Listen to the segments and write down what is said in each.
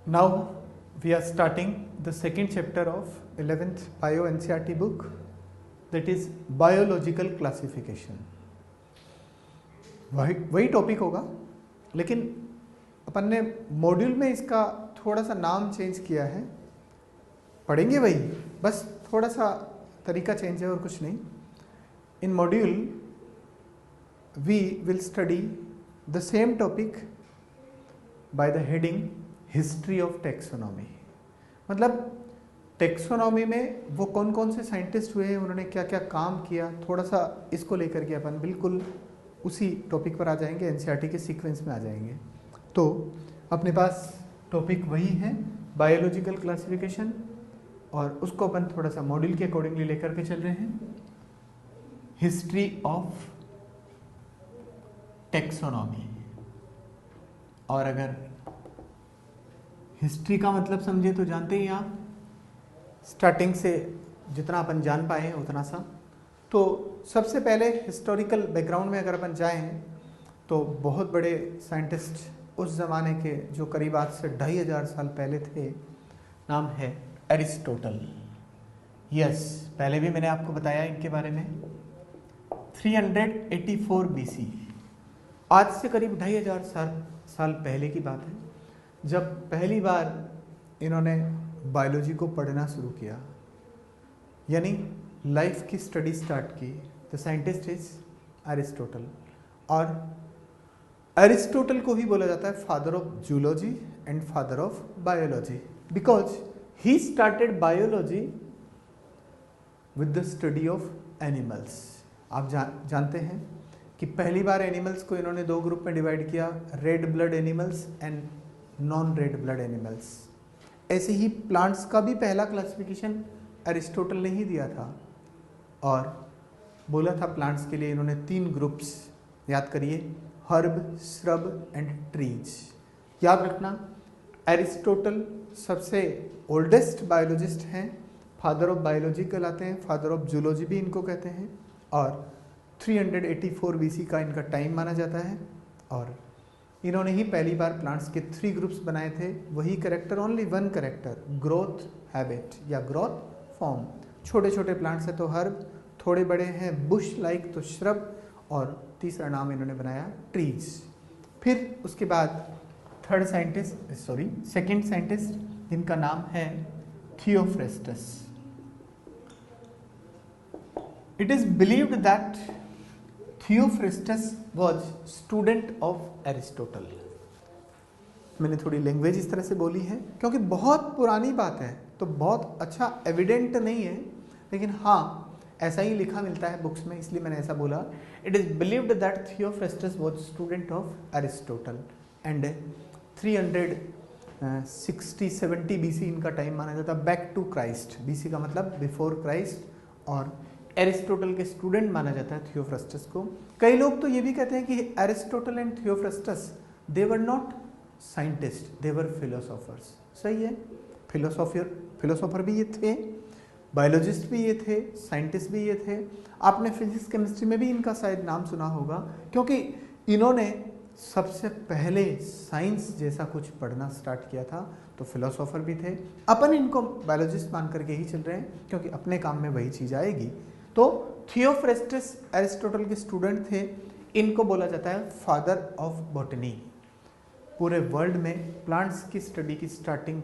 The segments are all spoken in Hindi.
Now we are starting the second chapter of 11th Bio NCERT book, that is Biological Classification. वही टॉपिक होगा, लेकिन अपन ने मॉड्यूल में इसका थोड़ा सा नाम चेंज किया है. पढ़ेंगे वही, बस थोड़ा सा तरीका चेंज है और कुछ नहीं. In module we will study the same topic by the heading history of taxonomy. मतलब टेक्सोनॉमी में वो कौन कौन से साइंटिस्ट हुए हैं, उन्होंने क्या क्या काम किया, थोड़ा सा इसको लेकर के अपन बिल्कुल उसी टॉपिक पर आ जाएंगे, एनसीईआरटी के सीक्वेंस में आ जाएंगे. तो अपने पास टॉपिक वही है, बायोलॉजिकल क्लासिफिकेशन, और उसको अपन थोड़ा सा मॉड्यूल के अकॉर्डिंगली लेकर के चल रहे हैं. History of taxonomy. और अगर हिस्ट्री का मतलब समझे तो जानते ही आप, स्टार्टिंग से जितना अपन जान पाए हैं उतना सा. तो सबसे पहले हिस्टोरिकल बैकग्राउंड में अगर अपन जाएं तो बहुत बड़े साइंटिस्ट उस ज़माने के जो करीब आज से 2500 साल पहले थे, नाम है एरिस्टोटल. यस, पहले भी मैंने आपको बताया इनके बारे में. 384 BC, आज से करीब 2500 साल पहले की बात है, जब पहली बार इन्होंने बायोलॉजी को पढ़ना शुरू किया, यानी लाइफ की स्टडी स्टार्ट की. द साइंटिस्ट इज एरिस्टोटल, और एरिस्टोटल को ही बोला जाता है father of zoology and father of biology, because he started biology with the study of animals. आप जानते हैं कि पहली बार एनिमल्स को इन्होंने दो ग्रुप में डिवाइड किया, red blood animals and non red blood animals. ऐसे ही प्लांट्स का भी पहला क्लासिफिकेशन एरिस्टोटल ने ही दिया था, और बोला था प्लांट्स के लिए इन्होंने 3 ग्रुप्स, याद करिए, हर्ब, श्रब एंड ट्रीज. याद रखना, एरिस्टोटल सबसे ओल्डेस्ट बायोलॉजिस्ट हैं, फादर ऑफ बायोलॉजी कहलाते हैं, फादर ऑफ जूलॉजी भी इनको कहते हैं, और 384 BC का इनका टाइम माना जाता है. और इन्होंने ही पहली बार प्लांट्स के 3 ग्रुप्स बनाए थे. वही character, only one character, growth habit या ग्रोथ फॉर्म. छोटे छोटे प्लांट्स हैं तो हर्ब, थोड़े बड़े हैं बुश लाइक तो श्रब, और तीसरा नाम इन्होंने बनाया ट्रीज. फिर उसके बाद सेकंड साइंटिस्ट, जिनका नाम है Theophrastus. It is believed that Theophrastus was student of Aristotle. मैंने थोड़ी लैंग्वेज इस तरह से बोली है क्योंकि बहुत पुरानी बात है, तो बहुत अच्छा एविडेंट नहीं है, लेकिन हाँ ऐसा ही लिखा मिलता है बुक्स में, इसलिए मैंने ऐसा बोला. It is believed that Theophrastus was student of Aristotle, and 360-70 BC इनका टाइम माना जाता है, बैक टू क्राइस्ट. BC का मतलब बिफोर क्राइस्ट, और एरिस्टोटल के स्टूडेंट माना जाता है थियोफ्रेस्टस को. कई लोग तो ये भी कहते हैं कि Aristotle and Theophrastus, they were not scientist, they were philosophers. सही है, फिलोसोफर भी ये थे, बायोलॉजिस्ट भी ये थे, साइंटिस्ट भी ये थे. आपने फिजिक्स केमिस्ट्री में भी इनका शायद नाम सुना होगा, क्योंकि इन्होंने सबसे पहले साइंस जैसा कुछ पढ़ना स्टार्ट किया था, तो फिलोसोफर भी थे. अपन इनको बायोलॉजिस्ट मान करके ही चल रहे हैं, क्योंकि अपने काम में वही चीज़ आएगी. तो थियोफ्रेस्टस एरिस्टोटल के स्टूडेंट थे. इनको बोला जाता है फादर ऑफ बॉटनी. पूरे वर्ल्ड में प्लांट्स की स्टडी की स्टार्टिंग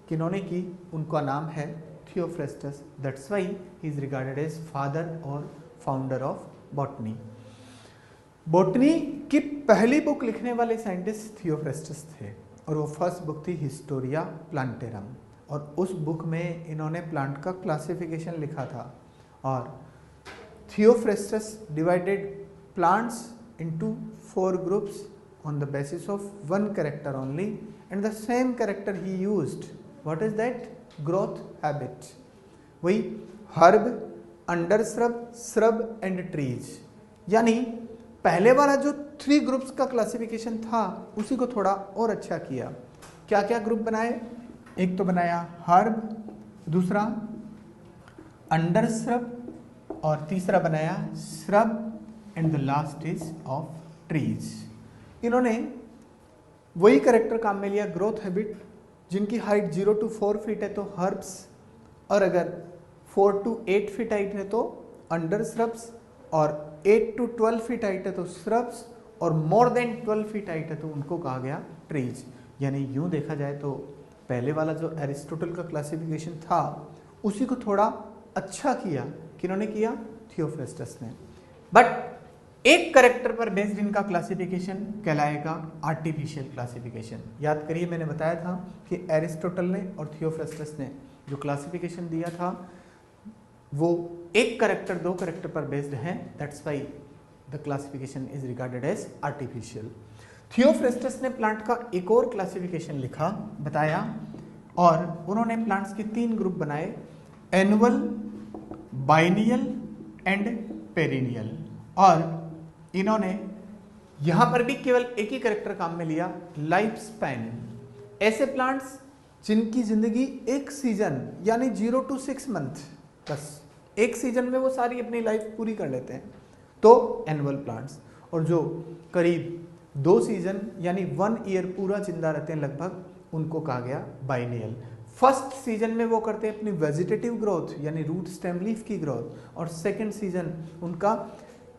किन्होंने की, उनका नाम है Theophrastus. That's why he is regarded as father और फाउंडर ऑफ बॉटनी. बॉटनी की पहली बुक लिखने वाले साइंटिस्ट थियोफ्रेस्टस थे, और वो फर्स्ट बुक थी हिस्टोरिया प्लांटेरम, और उस बुक में इन्होंने प्लांट का क्लासिफिकेशन लिखा था. और Theophrastus divided plants into 4 groups on the basis of one character only, and the same character he used. What is that? Growth habit. वही herb, undershrub, shrub and trees. यानी पहले वाला जो 3 ग्रुप्स का क्लासिफिकेशन था, उसी को थोड़ा और अच्छा किया. क्या क्या ग्रुप बनाए? एक तो बनाया herb, दूसरा undershrub, और तीसरा बनाया shrub, and the last is of trees. इन्होंने वही करेक्टर काम में लिया, ग्रोथ हैबिट, जिनकी हाइट 0 to 4 फीट है तो हर्ब्स, और अगर 4 to 8 फीट हाइट है तो अंडर श्रब्स, और 8 to 12 फीट हाइट है तो श्रब्स, और मोर देन 12 फीट हाइट है तो उनको कहा गया ट्रीज। यानी यूं देखा जाए तो पहले वाला जो एरिस्टोटल का क्लासिफिकेशन था उसी को थोड़ा अच्छा किया, किन्होंने किया? थियोफ्रास्टस ने। बट एक करेक्टर पर बेस्ड इनका क्लासिफिकेशन कहलाएगा आर्टिफिशियल क्लासिफिकेशन। याद करिए मैंने बताया था कि एरिस्टोटल ने और थियोफ्रास्टस ने जो क्लासिफिकेशन दिया था वो एक करेक्टर, दो करेक्टर पर बेस्ड है, that's why the classification is regarded as artificial. Theophrastus ने प्लांट का एक और क्लासिफिकेशन लिखा, बताया, और उन्होंने प्लांट्स के 3 ग्रुप बनाए, एनुअल, बाइनियल एंड पेरिनियल। और इन्होंने यहां पर भी केवल एक ही करेक्टर काम में लिया, लाइफ स्पैन। ऐसे प्लांट्स जिनकी जिंदगी एक सीजन यानी 0 to 6 मंथ, बस एक सीजन में वो सारी अपनी लाइफ पूरी कर लेते हैं, तो एनुअल प्लांट्स। और जो करीब 2 सीजन यानी 1 ईयर पूरा जिंदा रहते हैं लगभग, उनको कहा गया बाइनियल। फर्स्ट सीजन में वो करते हैं अपनी वेजिटेटिव ग्रोथ यानी रूट स्टेम लीफ की ग्रोथ, और सेकेंड सीजन उनका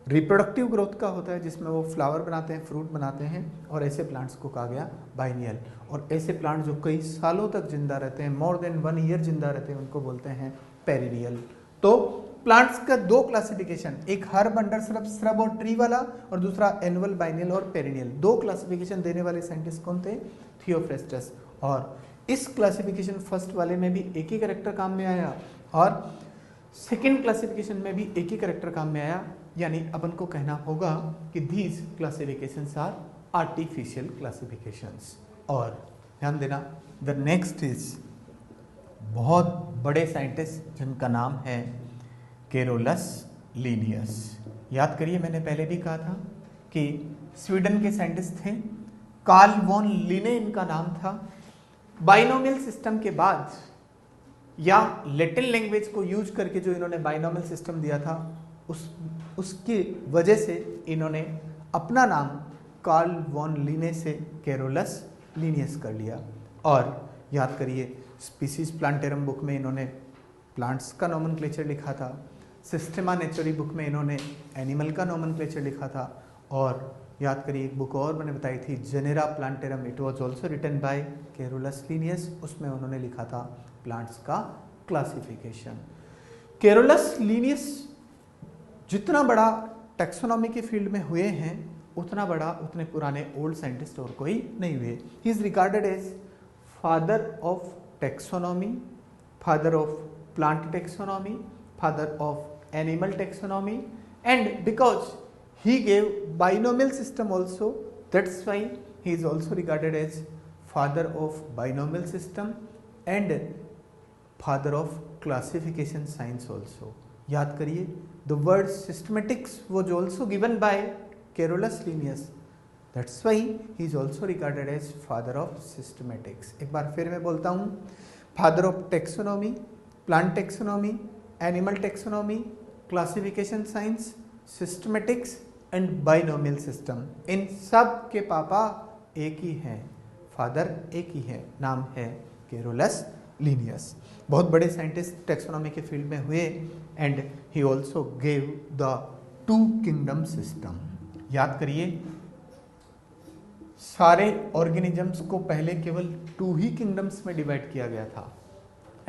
रिप्रोडक्टिव ग्रोथ का होता है जिसमें वो फ्लावर बनाते हैं, फ्रूट बनाते हैं, और ऐसे प्लांट्स को कहा गया बाइनियल। और ऐसे प्लांट जो कई सालों तक जिंदा रहते हैं, मोर देन 1 ईयर जिंदा रहते हैं, उनको बोलते हैं पेरिनियल। तो प्लांट्स का 2 क्लासिफिकेशन, एक हर्ब, अंडर श्रब, श्रब और ट्री वाला, और दूसरा एनुअल, बाइनियल और पेरिनियल। 2 क्लासिफिकेशन देने वाले साइंटिस्ट कौन थे? थियोफ्रास्टस। और इस क्लासिफिकेशन फर्स्ट वाले में भी एक ही करेक्टर काम में आया, और सेकेंड क्लासिफिकेशन में भी एक ही करेक्टर काम में आया। यानी अपन को कहना होगा कि these classifications are artificial classifications. और ध्यान देना, द नेक्स्ट इज बहुत बड़े साइंटिस्ट जिनका नाम है केरोलस लीनियस। याद करिए मैंने पहले भी कहा था कि स्वीडन के साइंटिस्ट थे, कार्ल वॉन लिने इनका नाम था। बाइनोमियल सिस्टम के बाद या लैटिन लैंग्वेज को यूज करके जो इन्होंने बाइनोमियल सिस्टम दिया था उसकी वजह से इन्होंने अपना नाम कार्ल वॉन लिने से केरोलस लीनियस कर लिया। और याद करिए स्पीसीज प्लांटेरम बुक में इन्होंने प्लांट्स का नोमेनक्लेचर लिखा था, सिस्टेमा नेचुरी बुक में इन्होंने एनिमल का नोमेनक्लेचर लिखा था, और याद करिए एक बुक और मैंने बताई थी Genera Plantarum, it was also written by Carolus Linnaeus, उसमें उन्होंने लिखा था प्लांट्स का क्लासिफिकेशन। केरोलस लीनियस जितना बड़ा टैक्सोनॉमी के फील्ड में हुए हैं उतना बड़ा, उतने पुराने ओल्ड साइंटिस्ट और कोई नहीं हुए। He is regarded as father of taxonomy, father of plant taxonomy, father of animal taxonomy, and because he gave binomial system also, that's why he is also regarded as father of binomial system and father of classification science also. याद करिए the word systematics was also given by Carolus Linnaeus, that's why he is also regarded as father of systematics. एक बार फिर मैं बोलता हूँ, father of taxonomy, plant taxonomy, animal taxonomy, classification science, systematics and binomial system, इन सब के पापा एक ही हैं, फादर एक ही है, नाम है केरोलस लीनियस। बहुत बड़े साइंटिस्ट टैक्सोनॉमी के फील्ड में हुए and he also gave the 2 kingdom system. याद करिए सारे ऑर्गेनिजम्स को पहले केवल 2 ही किंगडम्स में डिवाइड किया गया था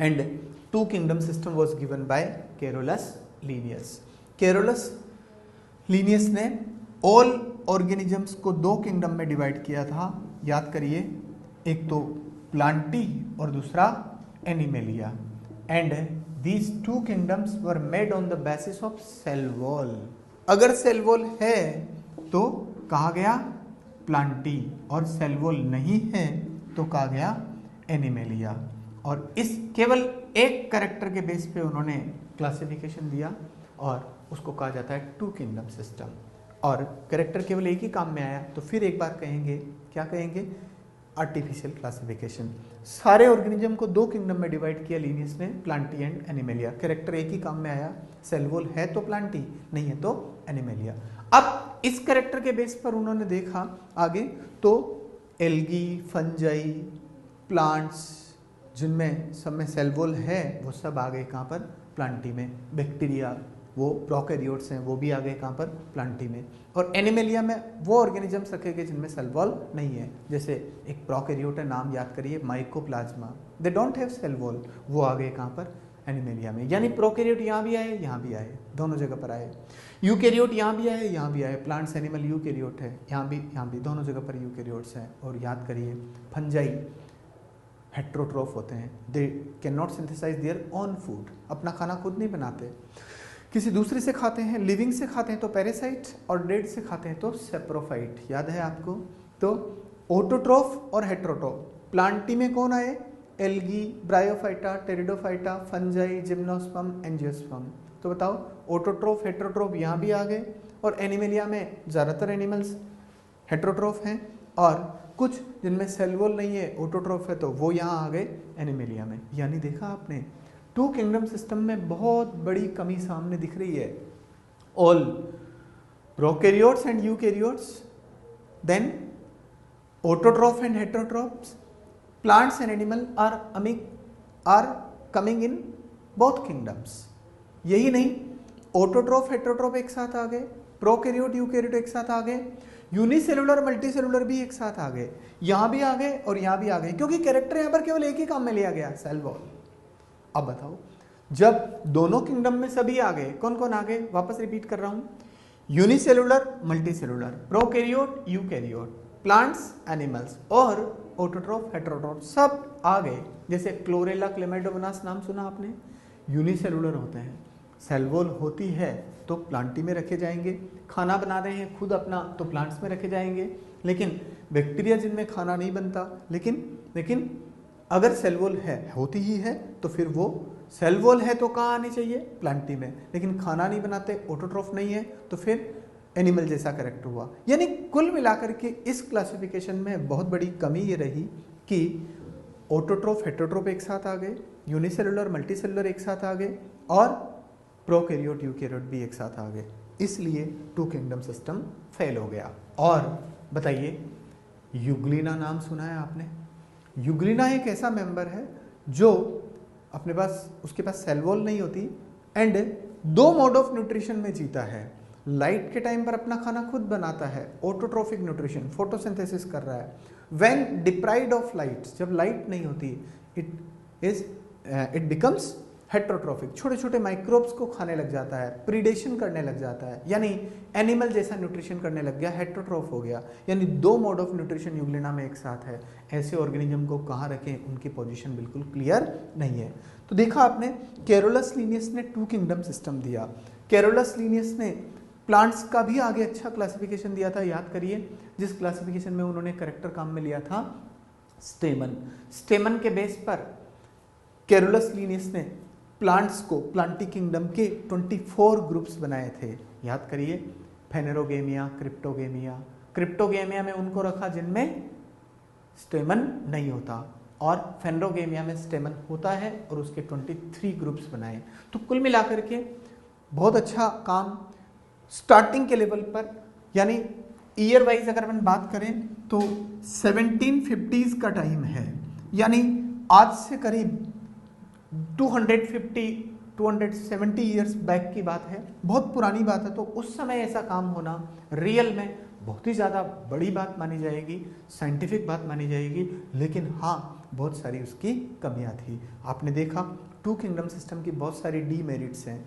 and 2 kingdom system was given by Carolus Linnaeus. Carolus Linnaeus ने ऑल ऑर्गेनिजम्स को 2 किंगडम में डिवाइड किया था। याद करिए एक तो प्लांटी और दूसरा Animalia, and these 2 kingdoms were made on the basis of cell wall. अगर सेल वॉल है तो कहा गया प्लांटी, और सेल वॉल नहीं है तो कहा गया एनिमेलिया। और इस केवल एक कैरेक्टर के बेस पे उन्होंने क्लासिफिकेशन दिया और उसको कहा जाता है 2 किंगडम सिस्टम। और कैरेक्टर केवल एक ही काम में आया तो फिर एक बार कहेंगे, क्या कहेंगे? Artificial classification. सारे ऑर्गेनिज्म को 2 किंगडम में डिवाइड किया लीनियस ने, प्लांटी एंड एनिमेलिया। कैरेक्टर एक ही काम में आया, सेल वॉल है तो प्लांटी, नहीं है तो एनिमेलिया। अब इस कैरेक्टर के बेस पर उन्होंने देखा आगे तो एल्गी, फंजाई, प्लांट्स जिनमें सब में सेल वॉल है वो सब आ गए कहाँ पर, प्लांटी में। बैक्टीरिया वो प्रोकैरियोट्स हैं वो भी आ गए कहाँ पर, प्लांटी में। और एनिमेलिया में वो ऑर्गेनिजम्स रखेंगे जिनमें सेल वॉल नहीं है, जैसे एक प्रोकैरियोट है, नाम याद करिए, Mycoplasma, they don't have cell wall, वो आ गए कहाँ पर, एनिमेलिया में। यानी प्रोकैरियोट यहाँ भी आए यहाँ भी आए, दोनों जगह पर आए। यूकैरियोट यहाँ भी आए यहाँ भी आए, प्लांट्स एनिमल यूकैरियोट है, यहाँ भी दोनों जगह पर यूकैरियोट्स हैं। और याद करिए फंजाई हेट्रोट्रोफ होते हैं, they can not synthesise their own food, अपना खाना खुद नहीं बनाते, किसी दूसरे से खाते हैं। लिविंग से खाते हैं तो पैरासाइट, और डेड से खाते हैं तो सेप्रोफाइट, याद है आपको। तो ऑटोट्रोफ और हेट्रोट्रोफ, प्लांटी में कौन आए, algae, bryophyta, pteridophyta, fungi, gymnosperm, angiosperm. तो बताओ ऑटोट्रोफ हेट्रोट्रोफ यहाँ भी आ गए, और एनिमेलिया में ज़्यादातर एनिमल्स हेट्रोट्रोफ हैं, और कुछ जिनमें सेल वॉल नहीं है ऑटोट्रोफ है तो वो यहाँ आ गए एनिमेलिया में। यानी देखा आपने टू किंगडम सिस्टम में बहुत बड़ी कमी सामने दिख रही है। All prokaryotes and eukaryotes, then autotroph and heterotrophs, plants and animal are coming in both kingdoms. यही नहीं, ऑटोट्रोफ हेट्रोट्रोफ एक साथ आ गए, प्रोकैरियोट यूकैरियोट एक साथ आ गए, यूनिसेलुलर मल्टीसेलुलर भी एक साथ आ गए, यहां भी आ गए और यहां भी आ गए, क्योंकि कैरेक्टर यहां पर केवल एक ही काम में लिया गया, सेल वॉल। अब बताओ जब दोनों किंगडम में सभी आ गए, कौन कौन आ गए, वापस रिपीट कर रहा हूं, unicellular multicellular, prokaryote eukaryote, plants animals और ऑटोट्रोफ हेट्रोट्रोफ सब आ गए। जैसे क्लोरेला क्लेमाइडोमोनास नाम सुना आपने, यूनिसेलुलर होते हैं, सेल वॉल होती है तो प्लांटी में रखे जाएंगे, खाना बना रहे हैं खुद अपना तो प्लांट्स में रखे जाएंगे। लेकिन बैक्टीरिया जिनमें खाना नहीं बनता, लेकिन अगर सेल वॉल है, होती ही है, तो फिर वो सेल वॉल है तो कहाँ आनी चाहिए, प्लांटी में, लेकिन खाना नहीं बनाते, ऑटोट्रोफ नहीं है, तो फिर एनिमल जैसा कैरेक्टर हुआ। यानी कुल मिलाकर के इस क्लासिफिकेशन में बहुत बड़ी कमी ये रही कि ऑटोट्रोफ हेट्रोट्रोफ एक साथ आ गए, यूनिसेलुलर मल्टीसेलुलर एक साथ आ गए, और प्रोकैरियोट यूकैरियोट भी एक साथ आ गए, इसलिए टू किंगडम सिस्टम फेल हो गया। और बताइए यूग्लिना नाम सुना है आपने, यूग्लिना एक ऐसा मेंबर है जो अपने पास, उसके पास सेल वॉल नहीं होती एंड दो मोड ऑफ न्यूट्रिशन में जीता है, लाइट के टाइम पर अपना खाना खुद बनाता है, ऑटोट्रोफिक न्यूट्रिशन, फोटोसिंथेसिस कर रहा है, व्हेन डिप्राइव्ड ऑफ लाइट, जब लाइट नहीं होती इट बिकम्स हेट्रोट्रोफिक, छोटे छोटे माइक्रोब्स को खाने लग जाता है, प्रीडेशन करने लग जाता है, यानी एनिमल जैसा न्यूट्रिशन करने लग गया, हेट्रोट्रोफ हो गया। यानी दो मोड ऑफ न्यूट्रिशन यूग्लिना में एक साथ है। ऐसे ऑर्गेनिज्म को कहाँ रखें, उनकी पोजीशन बिल्कुल क्लियर नहीं है। तो देखा आपने कैरोलस लीनियस ने टू किंगडम सिस्टम दिया। कैरोलस लीनियस ने प्लांट्स का भी आगे अच्छा क्लासिफिकेशन दिया था, याद करिए, जिस क्लासिफिकेशन में उन्होंने करेक्टर काम में लिया था स्टेमन। स्टेमन के बेस पर कैरोलस लीनियस ने प्लांट्स को, प्लांटी किंगडम के 24 ग्रुप्स बनाए थे, याद करिए, फेनेरोगेमिया, क्रिप्टोगेमिया। क्रिप्टोगेमिया में उनको रखा जिनमें स्टेमन नहीं होता, और फेनेरोगेमिया में स्टेमन होता है, और उसके 23 ग्रुप्स बनाए। तो कुल मिलाकर के बहुत अच्छा काम स्टार्टिंग के लेवल पर, यानी ईयर वाइज अगर अपन बात करें तो 1750s का टाइम है, यानी आज से करीब 270 ईयर्स बैक की बात है, बहुत पुरानी बात है। तो उस समय ऐसा काम होना रियल में बहुत ही ज़्यादा बड़ी बात मानी जाएगी, साइंटिफिक बात मानी जाएगी, लेकिन हाँ बहुत सारी उसकी कमियां थी। आपने देखा टू किंगडम सिस्टम की बहुत सारी डीमेरिट्स हैं।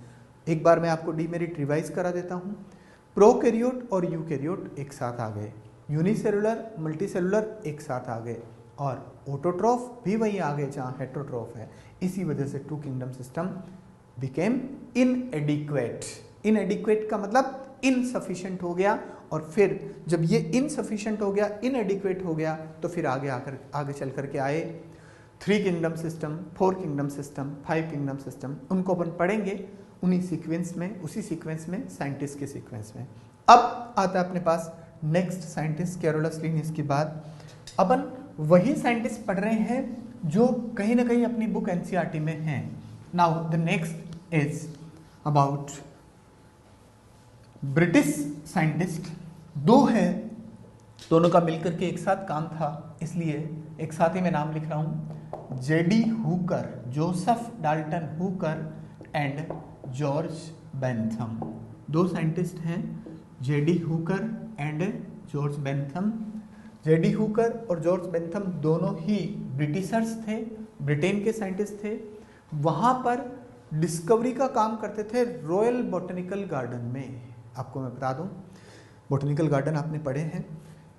एक बार मैं आपको डीमेरिट रिवाइज करा देता हूँ। प्रोकैरियोट और यूकैरियोट एक साथ आ गए, यूनिसेलुलर मल्टीसेलुलर एक साथ आ गए, और ऑटोट्रोफ भी वही आ गए जहाँ हेट्रोट्रोफ है। इसी वजह से two kingdom system became inadequate. Inadequate का मतलब इनसफिशिएंट हो गया, और फिर जब ये इनसफिशिएंट हो गया, इनएडिक्वेट हो गया, तो फिर आगे चल करके आए 3 kingdom system, 4 kingdom system, 5 kingdom system. उनको अपन पढ़ेंगे उन्हीं सीक्वेंस में, उसी सीक्वेंस में, साइंटिस्ट के सीक्वेंस में। अब आता है अपने पास नेक्स्ट साइंटिस्ट कैरोलस लीनियस के बाद अपन वही साइंटिस्ट पढ़ रहे हैं जो कहीं ना कहीं अपनी बुक एनसीईआरटी में हैं। Now the next is about British scientist. दो हैं दोनों का मिलकर के एक साथ काम था, इसलिए एक साथ ही मैं नाम लिख रहा हूं, JD Hooker, Joseph Dalton Hooker and George Bentham. दो साइंटिस्ट हैं, JD Hooker and George Bentham. JD Hooker और जॉर्ज बेंथम दोनों ही ब्रिटिशर्स थे, ब्रिटेन के साइंटिस्ट थे। वहां पर डिस्कवरी का काम करते थे रॉयल बॉटनिकल गार्डन में। आपको मैं बता दूं, बॉटनिकल गार्डन आपने पढ़े हैं।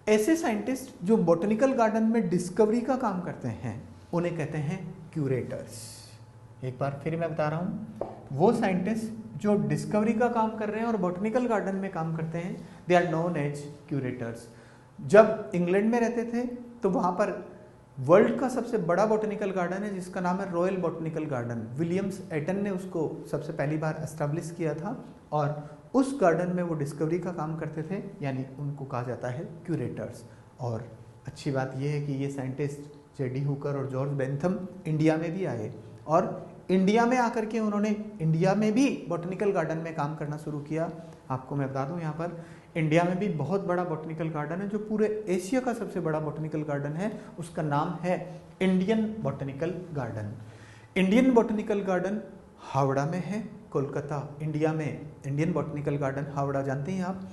ऐसे साइंटिस्ट जो बॉटनिकल गार्डन में डिस्कवरी का काम करते हैं उन्हें कहते हैं क्यूरेटर्स। एक बार फिर मैं बता रहा हूं, वो साइंटिस्ट जो डिस्कवरी का काम कर रहे हैं और बॉटनिकल गार्डन में काम करते हैं, they are known as curators. जब इंग्लैंड में रहते थे तो वहां पर वर्ल्ड का सबसे बड़ा बॉटनिकल गार्डन है जिसका नाम है royal botanical garden. Williams Eton ने उसको सबसे पहली बार एस्टेब्लिश किया था और उस गार्डन में वो डिस्कवरी का काम करते थे, यानी उनको कहा जाता है क्यूरेटर्स। और अच्छी बात यह है कि ये साइंटिस्ट जेडी हुकर और जॉर्ज बेंथम इंडिया में भी आए और इंडिया में आकर के उन्होंने इंडिया में भी बॉटनिकल गार्डन में काम करना शुरू किया। आपको मैं बता दूं, यहाँ पर इंडिया में भी बहुत बड़ा बॉटनिकल गार्डन है जो पूरे एशिया का सबसे बड़ा बॉटनिकल गार्डन है। उसका नाम है Indian botanical garden. Indian botanical garden Howrah में है, कोलकाता, इंडिया में। इंडियन बॉटनिकल गार्डन हावड़ा जानते हैं आप,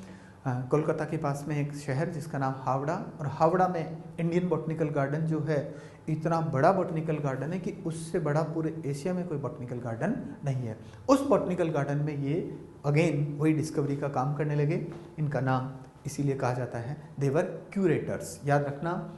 कोलकाता के पास में एक शहर जिसका नाम हावड़ा, और हावड़ा में इंडियन बॉटनिकल गार्डन जो है इतना बड़ा बॉटनिकल गार्डन है कि उससे बड़ा पूरे एशिया में कोई बॉटनिकल गार्डन नहीं है। उस बॉटनिकल गार्डन में ये अगेन वही डिस्कवरी का काम करने लगे। इनका नाम इसीलिए कहा जाता है देवर क्यूरेटर्स। याद रखना,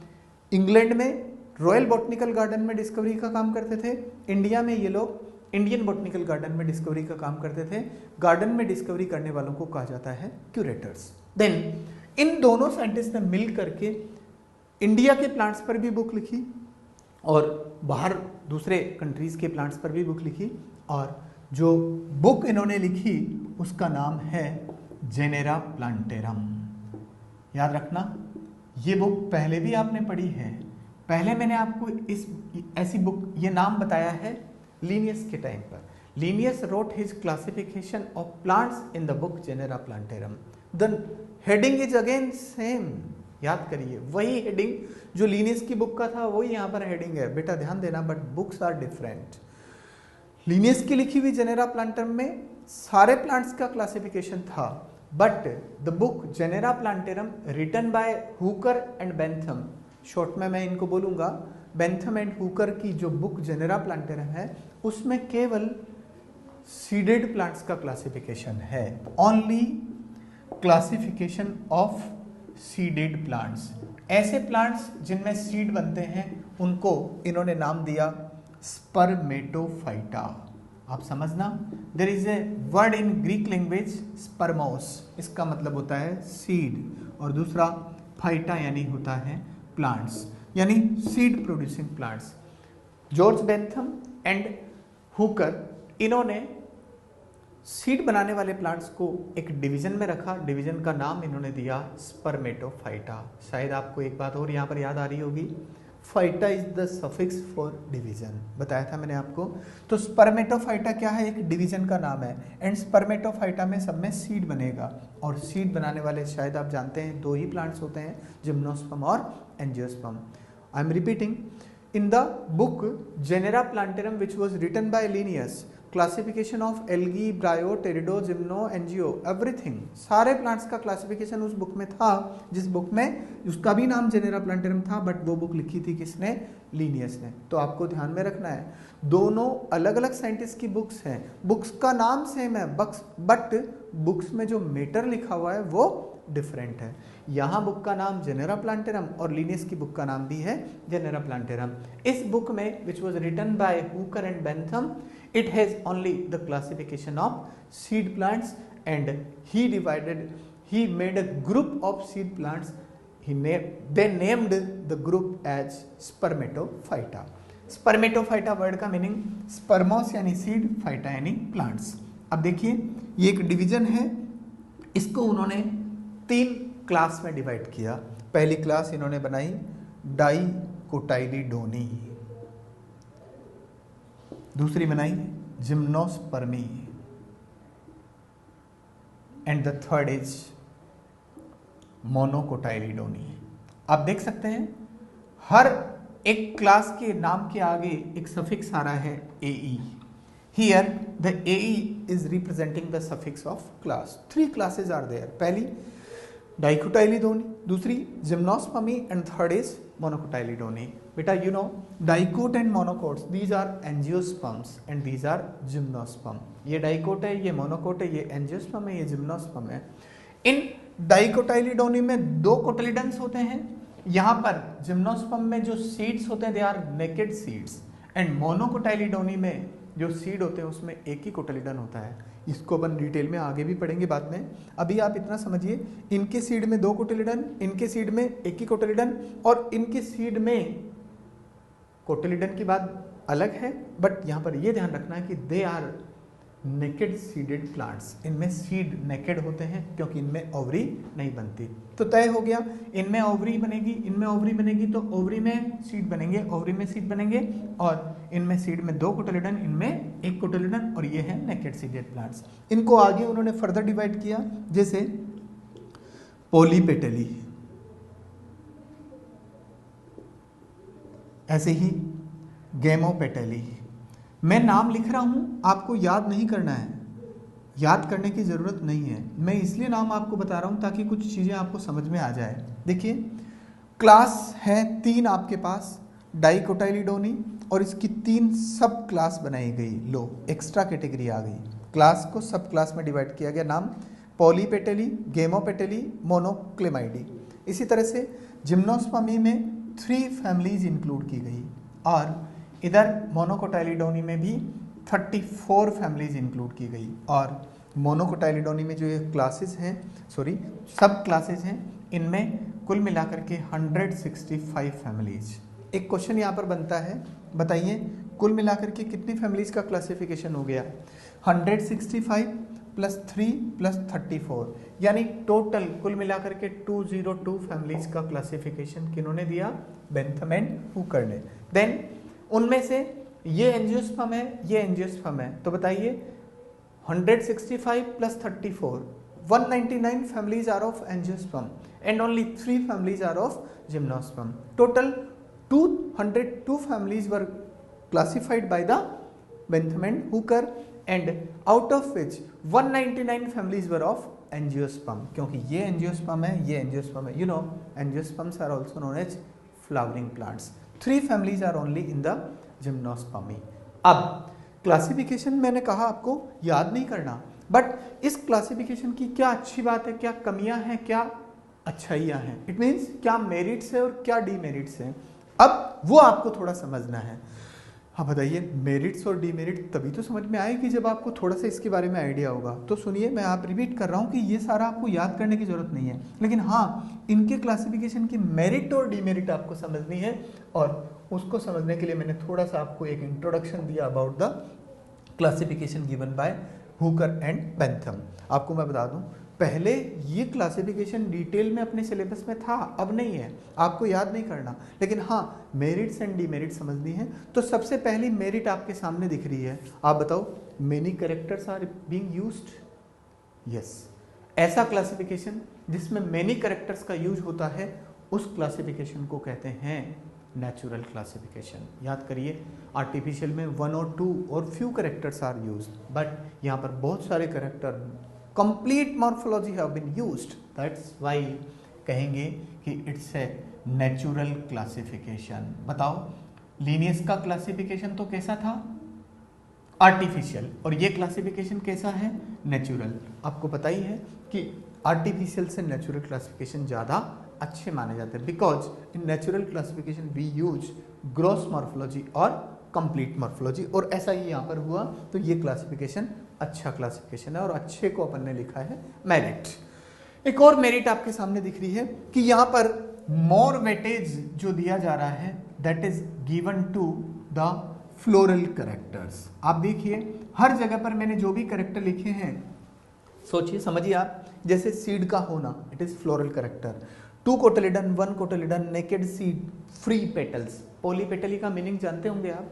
इंग्लैंड में रॉयल बॉटनिकल गार्डन में डिस्कवरी का काम करते थे, इंडिया में ये लोग इंडियन बॉटनिकल गार्डन में डिस्कवरी का काम करते थे। गार्डन में डिस्कवरी करने वालों को कहा जाता है क्यूरेटर्स। देन इन दोनों साइंटिस्ट ने मिल करके इंडिया के प्लांट्स पर भी बुक लिखी और बाहर दूसरे कंट्रीज के प्लांट्स पर भी बुक लिखी, और जो बुक इन्होंने लिखी उसका नाम है जेनेरा प्लांटेरम। याद रखना, ये बुक पहले भी आपने पढ़ी है। पहले मैंने आपको ऐसी बुक ये नाम बताया है लिनियस के टाइम पर। Linnaeus road his classification of plants in the book Genera plantarum. The heading is again same, याद करिए, वही हेडिंग जो लिनियस की बुक का था वही यहाँ पर हेडिंग है। बेटा ध्यान देना, but books are different. Linnaeus की लिखी हुई जेनेरा प्लांटेरम में सारे प्लांट्स का क्लासिफिकेशन था, but the book Genera Plantarum written by Hooker and Bentham, short में मैं इनको बोलूंगा बेंथम एंड हुकर की जो बुक जेनेरा प्लांटेरम है उसमें केवल सीडेड प्लांट्स का क्लासिफिकेशन है। Only classification of seeded plants. ऐसे प्लांट्स जिनमें सीड बनते हैं उनको इन्होंने नाम दिया स्पर्मेटोफाइटा। आप समझना, there is a word in Greek language spermos, इसका मतलब होता है सीड, और दूसरा फाइटा यानी होता है प्लांट्स, यानी seed producing plants. George Bentham and Hooker इन्होंने सीड बनाने वाले प्लांट्स को एक डिवीजन में रखा, डिवीजन का नाम इन्होंने दिया स्पर्मेटोफाइटा। शायद आपको एक बात और यहाँ पर याद आ रही होगी, phyta is the suffix for division, बताया था मैंने आपको। तो स्पर्मेटोफाइटा क्या है, एक डिवीजन का नाम है, एंड स्पर्मेटोफाइटा में सब में सीड बनेगा, और सीड बनाने वाले शायद आप जानते हैं दो ही प्लांट्स होते हैं, जिम्नोस्पर्म और angiosperm. I am repeating, in the book Genera Plantarum which was written by Linnaeus, classification of algae, bryo, pterido, gymno, angio, everything, सारे प्लांट्स का क्लासिफिकेशन उस बुक में था, जिस बुक में उसका भी नाम जेनेरा प्लांटेरम था, बट वो बुक लिखी थी किसने, लिनियस ने। तो आपको ध्यान में रखना है, दोनों अलग अलग साइंटिस्ट की बुक्स हैं, बुक्स का नाम सेम है, बट बुक्स में जो मैटर लिखा हुआ है वो डिफरेंट है। यहाँ बुक का नाम जेनेरा प्लांटेरम और लिनियस की बुक का नाम भी है जेनेरा प्लांटेरम। इस बुक में which was written by Hooker and Bentham, it has only the classification of seed plants, and he made a group of seed plants. They named the group as spermatophyta. Spermatophyta word का मीनिंग स्पर्मोस यानी सीड, फाइटा यानी प्लांट्स। अब देखिए ये एक डिवीजन है, इसको उन्होंने 3 क्लास में डिवाइड किया। पहली क्लास इन्होंने बनाई डाइकोटाइलिडोनी, दूसरी बनाई gymnospermae, and the third is मोनोकोटाइलिडोनी। आप देख सकते हैं हर एक क्लास के नाम के आगे एक सफिक्स आ रहा है AE. Here the AE is representing the suffix of class. 3 classes are there. पहली डाइकोटाइलिडोनी, दूसरी gymnospermae and third is monocotyledonae. बेटा you know dicot and monocots, these are angiosperms and these are gymnosperm. ये डाइकोट है, ये मोनोकोट है, ये एंजियोस्पर्म है, ये जिम्नोस्पर्म है. इन डाइकोटाइलिडोनी में 2 कोटिलिडन्स होते हैं. यहाँ पर जिम्नोस्पर्म में जो सीड्स होते हैं they are naked seeds, and monocotyledonae में जो सीड होते हैं उसमें एक ही कोटिलिडन होता है. इसको अपन डिटेल में आगे भी पढ़ेंगे बाद में. अभी आप इतना समझिए, इनके सीड में 2 कोटिलिडन, इनके सीड में एक ही कोटिलिडन, और इनके सीड में कोटिलिडन की बात अलग है, बट यहाँ पर ये ध्यान रखना है कि they are naked seeded plants. इनमें सीड नेकेड होते हैं क्योंकि इनमें ओवरी नहीं बनती. तो तय हो गया, इनमें ओवरी बनेगी, इनमें ओवरी बनेगी, तो ओवरी में सीड बनेंगे, ओवरी में सीड बनेंगे, और इनमें सीड में 2 कोटिलिडन, इनमें 1 कोटिलिडन, और ये है नेकेड सीडेड प्लांट्स. इनको आगे उन्होंने फर्दर डिवाइड किया, जैसे पॉलीपेटली, ऐसे ही गेमोपेटली. मैं नाम लिख रहा हूं, आपको याद नहीं करना है, याद करने की जरूरत नहीं है. मैं इसलिए नाम आपको बता रहा हूं ताकि कुछ चीजें आपको समझ में आ जाए. देखिए क्लास है 3 आपके पास डाइकोटाइलिडोनी, और इसकी 3 सब क्लास बनाई गई. लो एक्स्ट्रा कैटेगरी आ गई, क्लास को सब क्लास में डिवाइड किया गया. नाम पॉलीपेटली, गेमोपेटली, मोनोक्लेमाइडी. इसी तरह से जिम्नोस्पर्मी में 3 फैमिलीज इंक्लूड की गई, और इधर मोनोकोटाइलिडोनी में भी 34 फैमिलीज इंक्लूड की गई. और मोनोकोटाइलिडोनी में जो ये क्लासेस हैं, सॉरी सब क्लासेस हैं, इनमें कुल मिलाकर के 165 फैमिलीज. एक क्वेश्चन यहाँ पर बनता है, बताइए कुल मिलाकर के कितनी फैमिलीज का क्लासिफिकेशन हो गया? 165 प्लस 3 प्लस 34, यानी टोटल कुल मिलाकर के 202 फैमिलीज का क्लासिफिकेशन किन्होंने दिया? बेंथम एंड हुकर ने. देन उनमें से ये एंजियोस्पर्म है, ये एंजियोस्पर्म है, तो बताइए 165 plus 34, 199 families are of angiosperm and only 3 families are of gymnosperm. Total 202 families were classified by the Bentham and Hooker, and out of which 199 families were of angiosperm. क्योंकि ये एंजियोस्पर्म है, ये एंजियोस्पर्म है. You know angiosperms are also known as flowering plants. 3 families are only in the gymnospermae. अब क्लासिफिकेशन मैंने कहा आपको याद नहीं करना, बट इस क्लासिफिकेशन की क्या अच्छी बात है, क्या कमियां हैं, क्या अच्छाइयां हैं. इट मीन्स क्या मेरिट्स है और क्या डीमेरिट्स हैं. अब वो आपको थोड़ा समझना है. हाँ बताइए, मेरिट्स और डीमेरिट तभी तो समझ में आएगी जब आपको थोड़ा सा इसके बारे में आइडिया होगा. तो सुनिए, मैं आप रिपीट कर रहा हूँ कि ये सारा आपको याद करने की जरूरत नहीं है, लेकिन हाँ इनके क्लासिफिकेशन की मेरिट और डीमेरिट आपको समझनी है, और उसको समझने के लिए मैंने थोड़ा सा आपको एक इंट्रोडक्शन दिया about the classification given by Hooker and Bentham. आपको मैं बता दूं, पहले ये क्लासिफिकेशन डिटेल में अपने सिलेबस में था, अब नहीं है, आपको याद नहीं करना, लेकिन हाँ मेरिट्स एंड डीमेरिट समझनी है. तो सबसे पहली मेरिट आपके सामने दिख रही है. आप बताओ, many characters are being used. Yes, ऐसा क्लासिफिकेशन जिसमें मेनी कैरेक्टर्स का यूज होता है उस क्लासिफिकेशन को कहते हैं नेचुरल क्लासिफिकेशन. याद करिए, आर्टिफिशियल में 1 और 2 और few characters are used, but यहाँ पर बहुत सारे character, complete morphology have been used. That's why कहेंगे कि इट्स ए नेचुरल क्लासिफिकेशन. बताओ, लीनियस का क्लासिफिकेशन तो कैसा था? आर्टिफिशियल. और ये क्लासिफिकेशन कैसा है? नेचुरल. आपको पता ही है कि आर्टिफिशियल से नेचुरल क्लासिफिकेशन ज़्यादा अच्छे माने जाते हैं, because in natural classification we use gross morphology और कंप्लीट मॉर्फोलॉजी. और ऐसा ही यहाँ पर हुआ, तो ये क्लासिफिकेशन अच्छा क्लासिफिकेशन है, और अच्छे को अपन ने लिखा है मेरिट. एक और मेरिट आपके सामने दिख रही है कि यहाँ पर मोर वेटेज जो दिया जा रहा है that is given to the floral characters. आप देखिए, हर जगह पर मैंने जो भी कैरेक्टर लिखे हैं, सोचिए, समझिए आप, जैसे सीड का होना, it is floral character. 2 cotyledon, 1 cotyledon, naked seed, free petals. Polypetaly का मीनिंग जानते होंगे आप.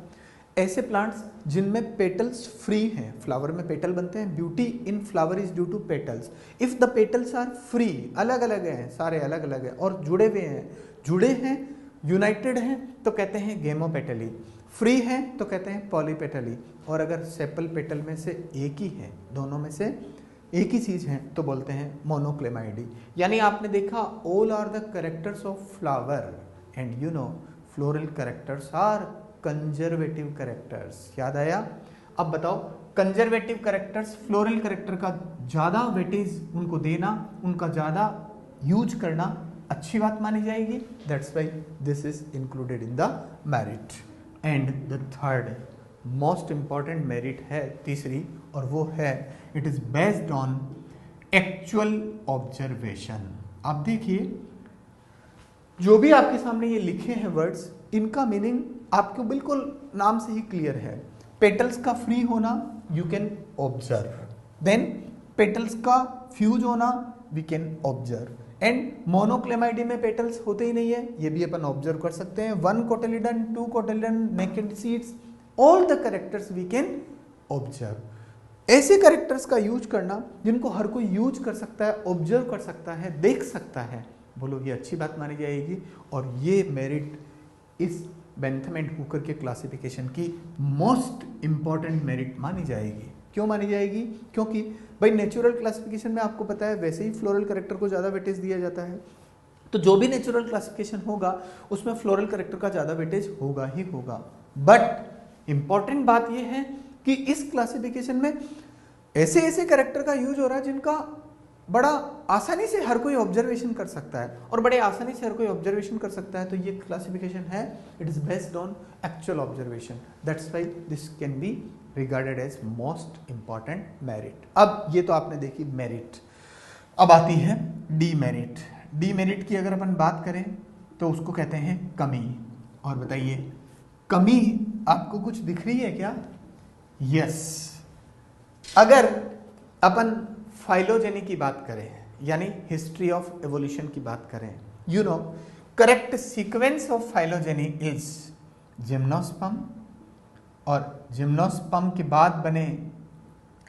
ऐसे प्लांट्स जिनमें पेटल्स फ्री हैं, फ्लावर में पेटल बनते हैं, beauty in flower is due to petals. If the petals are free, अलग अलग हैं, सारे अलग अलग हैं और जुड़े हैं यूनाइटेड हैं तो कहते हैं गेमोपेटली, फ्री हैं तो कहते हैं पॉलीपेटली, और अगर सेपल पेटल में से एक ही है, दोनों में से एक ही चीज है तो बोलते हैं मोनोक्लेमाइडी। यानी आपने देखा all are the characters of flower and you know floral characters are conservative characters. याद आया? अब बताओ, कंजर्वेटिव कैरेक्टर्स फ्लोरल कैरेक्टर का ज्यादा वेटेज उनको देना, उनका ज्यादा यूज करना अच्छी बात मानी जाएगी। That's why this is included in the merit. And the third most important merit है तीसरी, और वो है it is based on actual observation. आप देखिए जो भी आपके सामने ये लिखे हैं वर्ड्स, इनका मीनिंग आपको बिल्कुल नाम से ही क्लियर है। पेटल्स का फ्री होना you can observe, then petals का फ्यूज होना we can observe, and monochlamydeae में पेटल्स होते ही नहीं है, ये भी अपन ऑब्जर्व कर सकते हैं। 1 cotyledon, 2 cotyledon, naked seeds, all the characters we can observe. ऐसे कैरेक्टर्स का यूज करना जिनको हर कोई यूज कर सकता है, ऑब्जर्व कर सकता है, देख सकता है, बोलो ये अच्छी बात मानी जाएगी। और ये मेरिट इस बेंथम एंड हुकर के क्लासिफिकेशन की मोस्ट इंपॉर्टेंट मेरिट मानी जाएगी। क्यों मानी जाएगी? क्योंकि भाई नेचुरल क्लासिफिकेशन में आपको पता है वैसे ही फ्लोरल कैरेक्टर को ज़्यादा वेटेज दिया जाता है, तो जो भी नेचुरल क्लासिफिकेशन होगा उसमें फ्लोरल कैरेक्टर का ज़्यादा वेटेज होगा ही होगा। बट इंपॉर्टेंट बात यह है कि इस क्लासिफिकेशन में ऐसे ऐसे कैरेक्टर का यूज हो रहा है जिनका बड़ा आसानी से हर कोई ऑब्जर्वेशन कर सकता है, और बड़े आसानी से हर कोई ऑब्जर्वेशन कर सकता है, तो ये क्लासिफिकेशन है it is based on actual observation. That's why this can be regarded as most important merit. अब ये तो आपने देखी मेरिट, अब आती है डीमेरिट। डीमेरिट की अगर अपन बात करें तो उसको कहते हैं कमी। और बताइए कमी आपको कुछ दिख रही है क्या? यस, अगर अपन फाइलोजेनी की बात करें, यानी हिस्ट्री ऑफ एवोल्यूशन की बात करें, you know correct sequence of phylogeny is gymnosperm, और जिम्नोस्पर्म के बाद बने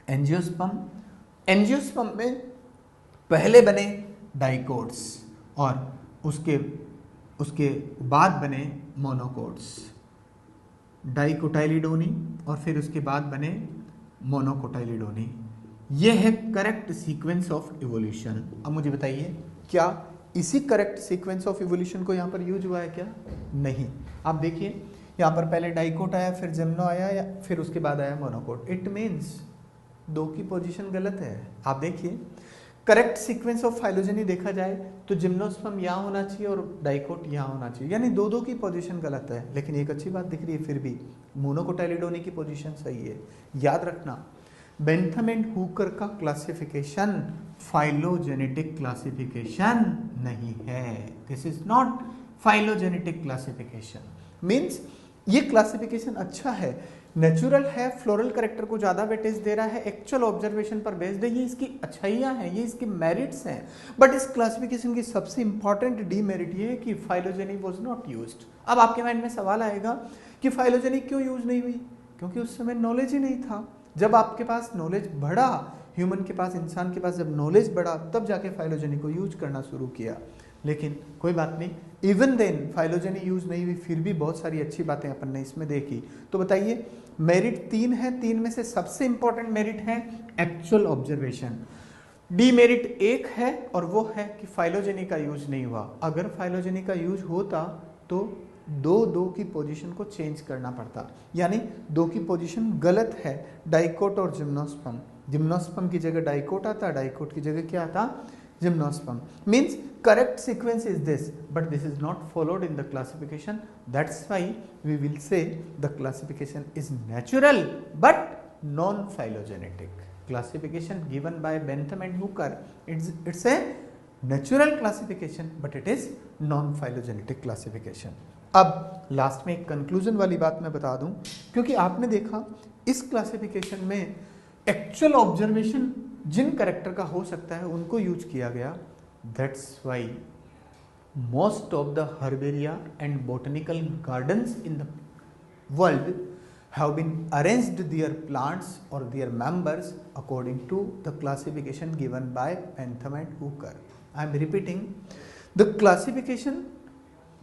एंजियोस्पर्म, एंजियोस्पर्म में पहले बने डाइकोट्स, और उसके बाद बने मोनोकोट्स, डाइकोटाइलिडोनी, और फिर उसके बाद बने मोनोकोटाइलिडोनी। यह है करेक्ट सीक्वेंस ऑफ इवोल्यूशन। अब मुझे बताइए क्या इसी करेक्ट सीक्वेंस ऑफ इवोल्यूशन को यहाँ पर यूज हुआ है क्या? नहीं। आप देखिए यहाँ पर पहले डाइकोट आया, फिर जिम्नो आया, या फिर उसके बाद आया मोनोकोट। इट मीन्स दो की पोजीशन गलत है। आप देखिए करेक्ट सीक्वेंस ऑफ फाइलोजेनी देखा जाए तो जिम्नोस्पर्म यहाँ होना चाहिए और डाइकोट यहाँ होना चाहिए, यानी दो की पोजीशन गलत है। लेकिन एक अच्छी बात दिख रही है, फिर भी मोनोकोटाइलिडोनी की पोजीशन सही है। याद रखना बेंथम एंड हुकर का क्लासिफिकेशन फाइलोजेनेटिक क्लासिफिकेशन नहीं है। This is not phylogenetic classification. Means ये क्लासिफिकेशन अच्छा है, नेचुरल है, फ्लोरल कैरेक्टर को ज्यादा वेटेज दे रहा है, एक्चुअल ऑब्जर्वेशन पर बेस्ड है, ये इसकी अच्छाइयाँ हैं, ये इसके मेरिट्स हैं। बट इस क्लासिफिकेशन की सबसे इंपॉर्टेंट डीमेरिट ये है कि फाइलोजेनी वाज नॉट यूज्ड। अब आपके माइंड में सवाल आएगा कि फाइलोजेनी क्यों यूज नहीं हुई? क्योंकि उस समय नॉलेज ही नहीं था। जब आपके पास नॉलेज बढ़ा, ह्यूमन के पास, इंसान के पास जब नॉलेज बढ़ा, तब जाके फाइलोजेनी को यूज करना शुरू किया। लेकिन कोई बात नहीं, इवन देन फाइलोजेनी यूज नहीं हुई, फिर भी बहुत सारी अच्छी बातें अपन ने इसमें देखी। तो बताइए मेरिट 3 है, 3 में से सबसे इंपॉर्टेंट मेरिट है एक्चुअल ऑब्जर्वेशन। डीमेरिट 1 है और वो है कि फाइलोजेनी का यूज नहीं हुआ। अगर फाइलोजेनी का यूज होता तो दो की पोजीशन को चेंज करना पड़ता, यानी दो की पोजीशन गलत है, डाइकोट और जिम्नोस्पर्म। जिम्नोस्पर्म की जगह डाइकोट आता, डाइकोट की जगह क्या आता? Gymnosperm. Means correct sequence is this, but this is not followed in the classification. That's why we will say the classification is natural but non-phylogenetic. Classification given by Bentham and Hooker, it's a natural classification but it is non-phylogenetic classification. अब लास्ट में एक कंक्लूजन वाली बात मैं बता दूं, क्योंकि आपने देखा इस क्लासिफिकेशन में एक्चुअल ऑब्जर्वेशन जिन कैरेक्टर का हो सकता है उनको यूज किया गया। That's why most of the herbaria and botanical gardens in the world have been arranged their plants or their members according to the classification given by Bentham and Hooker. I am repeating, the classification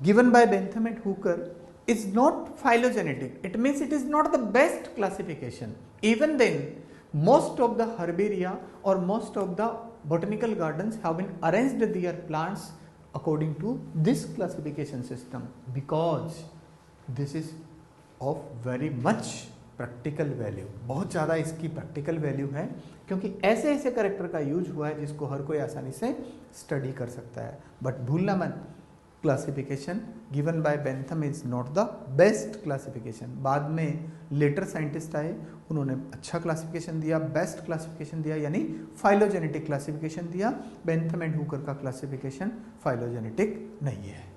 given by Bentham and Hooker is not phylogenetic. It means it is not the best classification. Even then, most of the herbaria or most of the botanical gardens have been arranged their plants according to this classification system, because this is of very much practical value, बहुत ज़्यादा इसकी प्रैक्टिकल वैल्यू है, क्योंकि ऐसे ऐसे करेक्टर का यूज हुआ है जिसको हर कोई आसानी से स्टडी कर सकता है. बट भूलना मत, classification given by Bentham is not the best classification. बाद में लेटर साइंटिस्ट आए, उन्होंने अच्छा क्लासिफिकेशन दिया, बेस्ट क्लासिफिकेशन दिया, यानी फाइलोजेनेटिक क्लासिफिकेशन दिया. बेंथम एंड हुकर का क्लासिफिकेशन फाइलोजेनेटिक नहीं है.